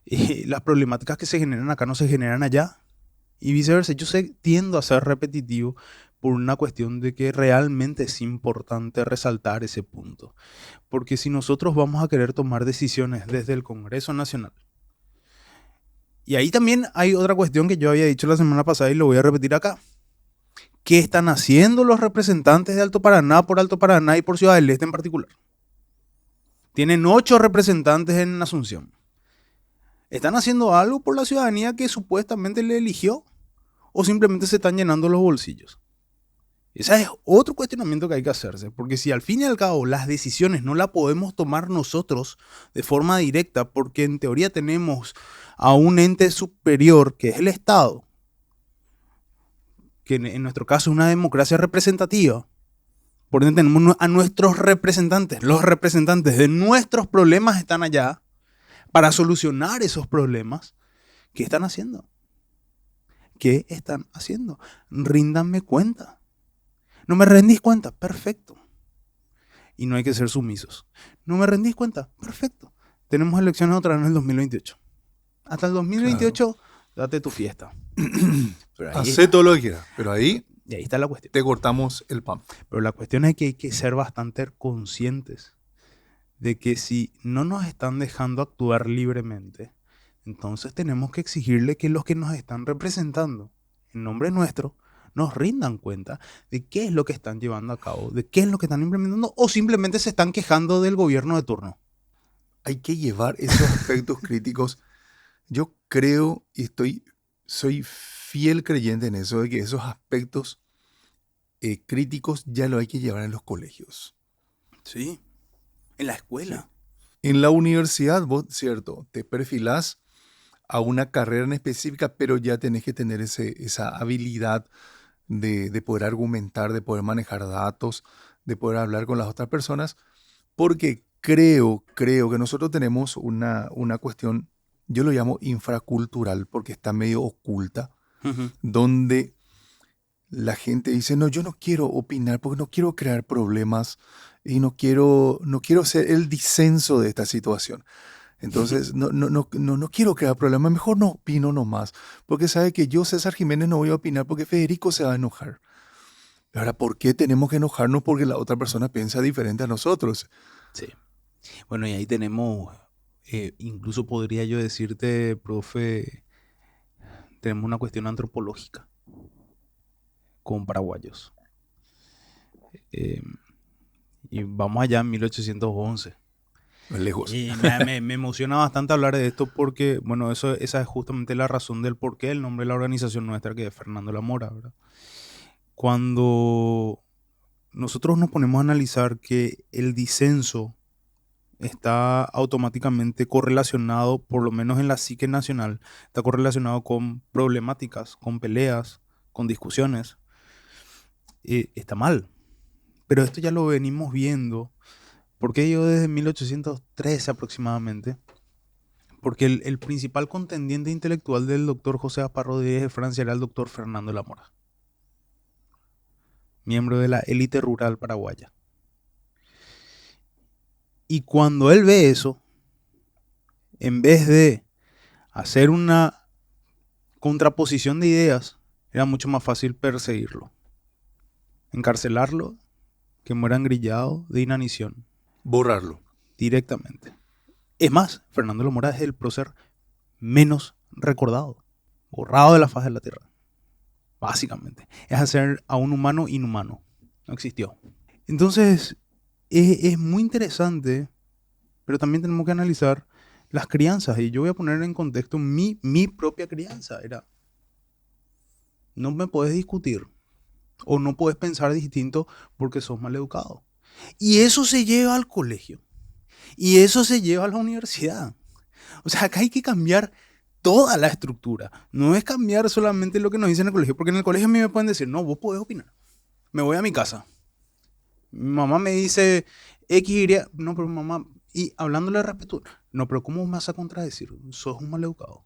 Y las problemáticas que se generan acá no se generan allá. Y viceversa. Yo tiendo a ser repetitivo por una cuestión de que realmente es importante resaltar ese punto. Porque si nosotros vamos a querer tomar decisiones desde el Congreso Nacional, y ahí también hay otra cuestión que yo había dicho la semana pasada y lo voy a repetir acá. ¿Qué están haciendo los representantes de Alto Paraná por Alto Paraná y por Ciudad del Este en particular? Tienen 8 representantes en Asunción. ¿Están haciendo algo por la ciudadanía que supuestamente le eligió? ¿O simplemente se están llenando los bolsillos? Ese es otro cuestionamiento que hay que hacerse. Porque si al fin y al cabo las decisiones no las podemos tomar nosotros de forma directa, porque en teoría tenemos a un ente superior que es el Estado, que en nuestro caso es una democracia representativa. Por ende tenemos a nuestros representantes. Los representantes de nuestros problemas están allá para solucionar esos problemas. ¿Qué están haciendo? ¿Qué están haciendo? Ríndanme cuenta. ¿No me rendís cuenta? Perfecto. Y no hay que ser sumisos. ¿No me rendís cuenta? Perfecto. Tenemos elecciones otra vez en el 2028. Hasta el 2028, claro, date tu fiesta. Hacé todo lo que quieras, pero ahí, y ahí está la cuestión. Te cortamos el pan. Pero la cuestión es que hay que ser bastante conscientes de que si no nos están dejando actuar libremente, entonces tenemos que exigirle que los que nos están representando en nombre nuestro nos rindan cuenta de qué es lo que están llevando a cabo, de qué es lo que están implementando, o simplemente se están quejando del gobierno de turno. Hay que llevar esos aspectos críticos. Yo creo y soy fiel creyente en eso, de que esos aspectos críticos ya lo hay que llevar en los colegios. Sí, en la escuela. Sí. En la universidad, vos, cierto, te perfilás a una carrera en específica, pero ya tenés que tener esa habilidad de poder argumentar, de poder manejar datos, de poder hablar con las otras personas, porque creo que nosotros tenemos una cuestión, yo lo llamo infracultural, porque está medio oculta, Ujú. donde la gente dice, no, yo no quiero opinar porque no quiero crear problemas y no quiero ser el disenso de esta situación. Entonces, no quiero crear problemas, mejor no opino nomás, porque sabe que yo, César Jiménez, no voy a opinar porque Federico se va a enojar. Ahora, ¿por qué tenemos que enojarnos porque la otra persona piensa diferente a nosotros? Sí. Bueno, y ahí tenemos, incluso podría yo decirte, profe, tenemos una cuestión antropológica con paraguayos. Eh, y vamos allá en 1811. Lejos. Y me emociona bastante hablar de esto porque, bueno, esa es justamente la razón del por qué el nombre de la organización nuestra, que es Fernando La Mora, ¿verdad? Cuando nosotros nos ponemos a analizar que el disenso está automáticamente correlacionado, por lo menos en la psique nacional, está correlacionado con problemáticas, con peleas, con discusiones, está mal. Pero esto ya lo venimos viendo. ¿Por qué yo desde 1813 aproximadamente? Porque el principal contendiente intelectual del doctor José Gaspar Rodríguez de Francia era el doctor Fernando Lamora, miembro de la élite rural paraguaya. Y cuando él ve eso, en vez de hacer una contraposición de ideas, era mucho más fácil perseguirlo, encarcelarlo, que muera engrillado de inanición Borrarlo. directamente. Es más, Fernando Lamora es el prócer menos recordado, borrado de la faz de la tierra. Básicamente. Es hacer a un humano inhumano. No existió. Entonces, es muy interesante, pero también tenemos que analizar las crianzas. Y yo voy a poner en contexto mi propia crianza. Era, no me puedes discutir o no puedes pensar distinto porque sos mal educado. Y eso se lleva al colegio. Y eso se lleva a la universidad. O sea, acá hay que cambiar toda la estructura. No es cambiar solamente lo que nos dicen en el colegio, porque en el colegio a mí me pueden decir, no, vos podés opinar. Me voy a mi casa. Mi mamá me dice, X iría, no, pero mamá, y hablándole de respeto, no, pero ¿cómo me vas a contradecir? Sos un maleducado.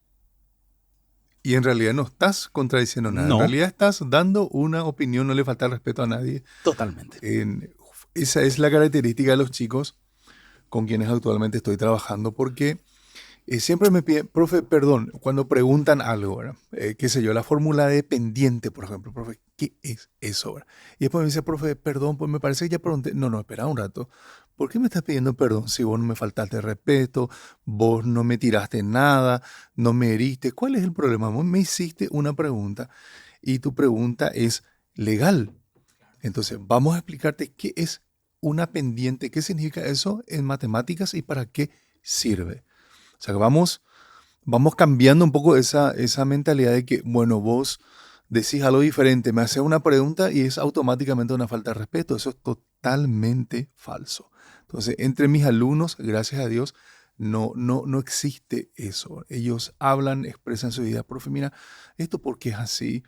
Y en realidad no estás contradiciendo nada. En No, realidad estás dando una opinión, no le falta el respeto a nadie. totalmente. Esa es la característica de los chicos con quienes actualmente estoy trabajando, porque siempre me piden, profe, perdón, cuando preguntan algo, ¿verdad? Qué sé yo, la fórmula de pendiente, por ejemplo, profe, ¿qué es eso, verdad? Y después me dice, profe, perdón, pues me parece que ya pregunté. No, espera un rato. ¿Por qué me estás pidiendo perdón si vos no me faltaste respeto, vos no me tiraste nada, no me heriste? ¿Cuál es el problema? Vos me hiciste una pregunta y tu pregunta es legal. Entonces, vamos a explicarte qué es una pendiente, qué significa eso en matemáticas y para qué sirve. O sea, que vamos cambiando un poco esa mentalidad de que, bueno, vos decís algo diferente, me haces una pregunta y es automáticamente una falta de respeto. Eso es totalmente falso. Entonces, entre mis alumnos, gracias a Dios, no existe eso. Ellos hablan, expresan su idea. Profe, mira, ¿esto por qué es así?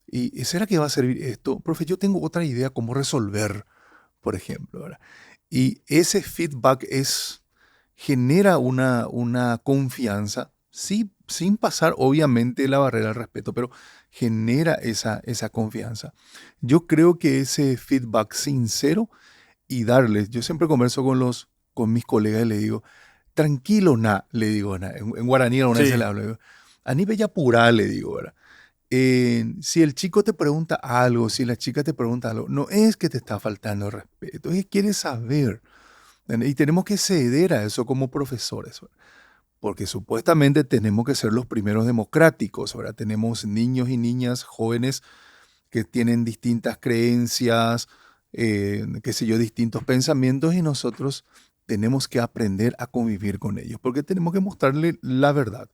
¿Y será que va a servir esto? Profe, yo tengo otra idea cómo resolver, por ejemplo, ¿verdad? Y ese feedback genera una confianza, sí, sin pasar obviamente la barrera del respeto, pero genera esa confianza. Yo creo que ese feedback sincero y darles, yo siempre converso con mis colegas y le digo, tranquilo na, le digo, na, en guaraní una vez se le Sí. habla, le digo, ani bella pura, le digo, ¿verdad? Si el chico te pregunta algo, si la chica te pregunta algo, no es que te está faltando el respeto, es que quiere saber. Y tenemos que ceder a eso como profesores, ¿verdad? Porque supuestamente tenemos que ser los primeros democráticos. Ahora tenemos niños y niñas jóvenes que tienen distintas creencias, qué sé yo, distintos pensamientos y nosotros tenemos que aprender a convivir con ellos porque tenemos que mostrarle la verdad.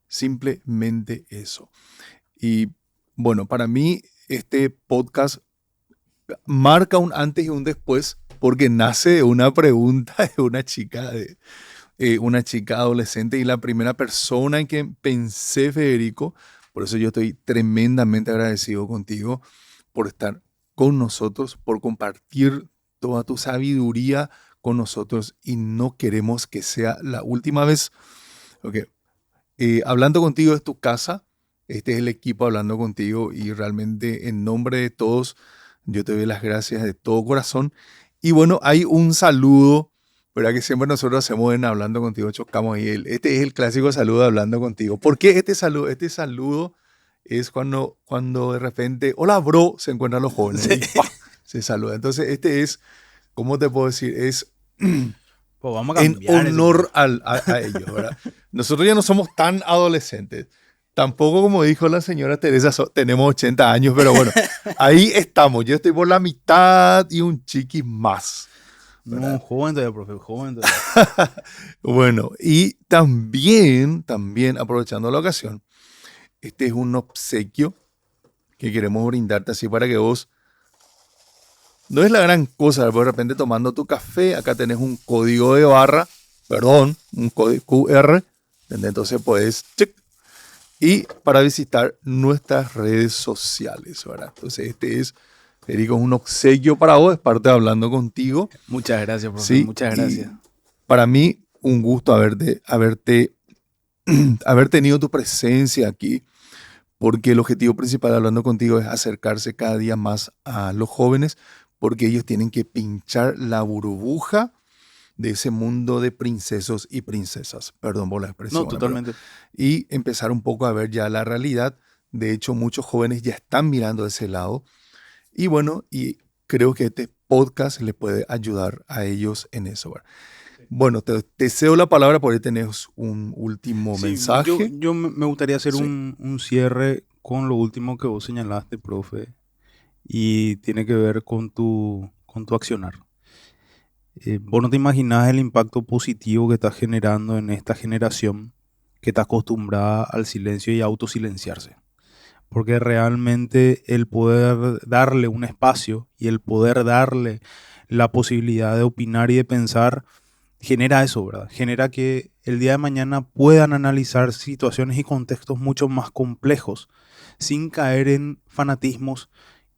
Simplemente eso. Y bueno, para mí este podcast marca un antes y un después porque nace de una pregunta de una chica una chica adolescente y la primera persona en que pensé, Federico. Por eso yo estoy tremendamente agradecido contigo por estar con nosotros, por compartir toda tu sabiduría con nosotros y no queremos que sea la última vez. Ok. Hablando contigo es tu casa, este es el equipo hablando contigo y realmente en nombre de todos yo te doy las gracias de todo corazón. Y bueno, hay un saludo, ¿verdad? Que siempre nosotros hacemos en Hablando Contigo, chocamos y este es el clásico saludo de Hablando Contigo. ¿Por qué este saludo? Este saludo es cuando de repente, hola bro, se encuentran los jóvenes Sí. y ¡pah! Se saluda. Entonces este es, ¿cómo te puedo decir? Es Pues vamos a en cambiar ese honor saludo. a ellos, ¿verdad? Nosotros ya no somos tan adolescentes. Tampoco, como dijo la señora Teresa, tenemos 80 años, pero bueno, ahí estamos. Yo estoy por la mitad y un chiquis más. No, joven todavía, profe, joven todavía. Bueno, y también, aprovechando la ocasión, este es un obsequio que queremos brindarte así para que vos, no es la gran cosa, de repente tomando tu café, acá tenés un código de barra, un código QR, ¿entendés? Entonces puedes, y para visitar nuestras redes sociales, ¿verdad? Entonces este es, Federico, un obsequio para vos, es parte de Hablando Contigo. Muchas gracias, profe, Sí, muchas y gracias. para mí un gusto haber tenido tu presencia aquí, porque el objetivo principal de Hablando Contigo es acercarse cada día más a los jóvenes, porque ellos tienen que pinchar la burbuja de ese mundo de princesos y princesas, perdón por la expresión, No, totalmente. y empezar un poco a ver ya la realidad. De hecho, muchos jóvenes ya están mirando de ese lado, y bueno, y creo que este podcast le puede ayudar a ellos en eso, ¿verdad? Bueno, te cedo la palabra, por ahí tenés un último Sí, mensaje. yo me gustaría hacer Sí. un cierre con lo último que vos señalaste, profe, y tiene que ver con tu accionar. Vos no te imaginás el impacto positivo que estás generando en esta generación que está acostumbrada al silencio y a autosilenciarse. Porque realmente el poder darle un espacio y el poder darle la posibilidad de opinar y de pensar genera eso, ¿verdad? Genera que el día de mañana puedan analizar situaciones y contextos mucho más complejos sin caer en fanatismos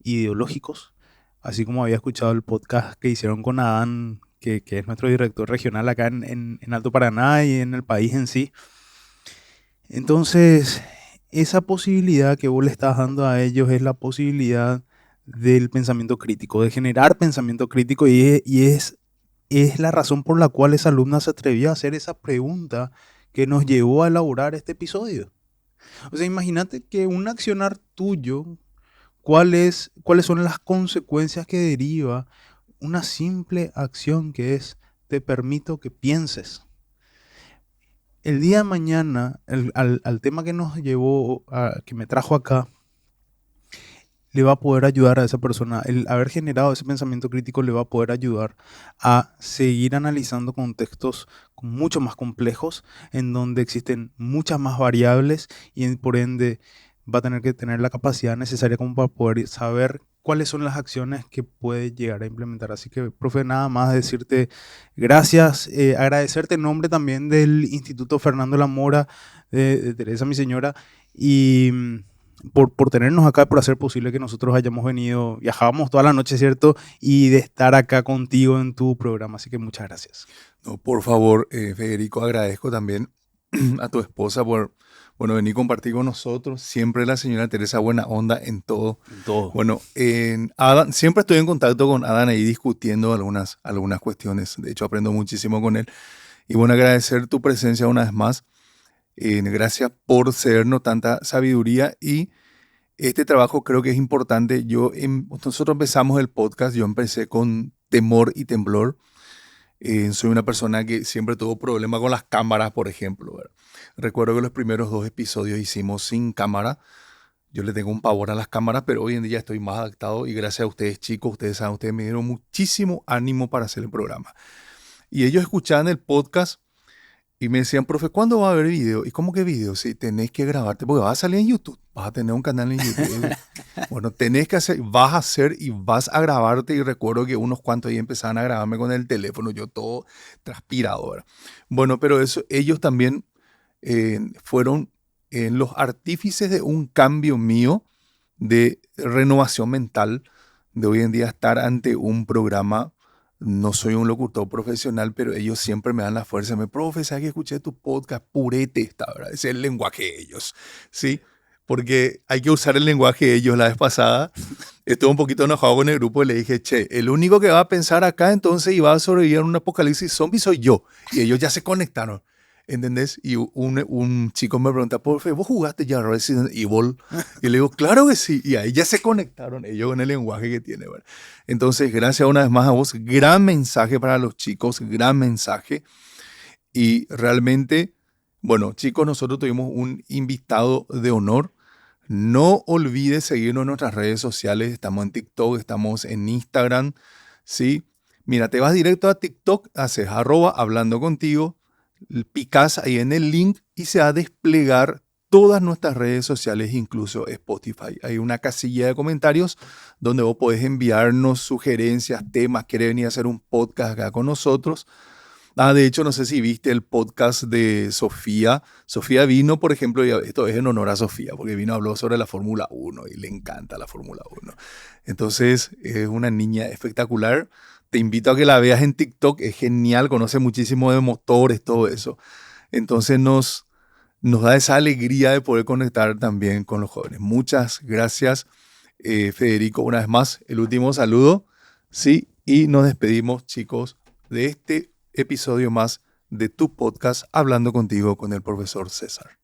ideológicos, así como había escuchado el podcast que hicieron con Adán, que es nuestro director regional acá en Alto Paraná y en el país en sí. Entonces, esa posibilidad que vos le estás dando a ellos es la posibilidad del pensamiento crítico, de generar pensamiento crítico y es la razón por la cual esa alumna se atrevió a hacer esa pregunta que nos llevó a elaborar este episodio. O sea, imagínate que un accionar tuyo, cuáles son las consecuencias que deriva una simple acción que es, te permito que pienses. El día de mañana, al tema que nos llevó, que me trajo acá, le va a poder ayudar a esa persona. El haber generado ese pensamiento crítico le va a poder ayudar a seguir analizando contextos mucho más complejos, en donde existen muchas más variables y por ende va a tener que tener la capacidad necesaria como para poder saber cuáles son las acciones que puede llegar a implementar. Así que, profe, nada más decirte gracias, agradecerte en nombre también del Instituto Fernando La Mora, de Teresa, mi señora, y por tenernos acá, por hacer posible que nosotros hayamos venido, viajábamos toda la noche, ¿cierto? Y de estar acá contigo en tu programa. Así que muchas gracias. No, por favor, Federico, agradezco también a tu esposa por, bueno, venir a compartir con nosotros. Siempre la señora Teresa buena onda en todo. En todo. Bueno, Adán, siempre estoy en contacto con Adán ahí discutiendo algunas cuestiones. De hecho, aprendo muchísimo con él. Y bueno, agradecer tu presencia una vez más. Gracias por cedernos tanta sabiduría y este trabajo creo que es importante. Nosotros empezamos el podcast, yo empecé con temor y temblor. Soy una persona que siempre tuvo problemas con las cámaras, por ejemplo, ¿verdad? Recuerdo que los primeros 2 episodios hicimos sin cámara. Yo le tengo un pavor a las cámaras, pero hoy en día estoy más adaptado y gracias a ustedes, chicos, ustedes saben, ustedes me dieron muchísimo ánimo para hacer el programa. Y ellos escuchaban el podcast Y me decían, profe, ¿cuándo va a haber video? ¿Y cómo que video? Sí, tenés que grabarte porque vas a salir en YouTube. Vas a tener un canal en YouTube. Bueno, tenés que hacer, vas a hacer y vas a grabarte. Y recuerdo que unos cuantos ahí empezaban a grabarme con el teléfono, yo todo transpirado, ¿verdad? Bueno, pero eso, ellos también fueron los artífices de un cambio mío de renovación mental, de hoy en día estar ante un programa. No soy un locutor profesional, pero ellos siempre me dan la fuerza. Profe, ¿sabes que escuché tu podcast? Purete está, ¿verdad? Ese es el lenguaje de ellos, ¿sí? Porque hay que usar el lenguaje de ellos. La vez pasada estuve un poquito enojado con el grupo y le dije, che, el único que va a pensar acá entonces y va a sobrevivir en un apocalipsis zombie soy yo. Y ellos ya se conectaron, ¿entendés? Y un chico me pregunta, profe, ¿vos jugaste ya Resident Evil? Y le digo, claro que sí. Y ahí ya se conectaron ellos con el lenguaje que tiene, ¿verdad? Entonces, gracias una vez más a vos. Gran mensaje para los chicos, gran mensaje. Y realmente, bueno, chicos, nosotros tuvimos un invitado de honor. No olvides seguirnos en nuestras redes sociales. Estamos en TikTok, estamos en Instagram, ¿sí? Mira, te vas directo a TikTok, haces @hablando contigo, picas ahí en el link y se va a desplegar todas nuestras redes sociales, incluso Spotify. Hay una casilla de comentarios donde vos podés enviarnos sugerencias, temas, querés venir a hacer un podcast acá con nosotros. De hecho, no sé si viste el podcast de Sofía. Sofía vino, por ejemplo, y esto es en honor a Sofía, porque vino, habló sobre la Fórmula 1 y le encanta la Fórmula 1. Entonces, es una niña espectacular. Te invito a que la veas en TikTok, es genial, conoce muchísimo de motores, todo eso. Entonces, nos da esa alegría de poder conectar también con los jóvenes. Muchas gracias, Federico. Una vez más, el último saludo, ¿sí? Y nos despedimos, chicos, de este episodio más de tu podcast Hablando Contigo con el profesor César.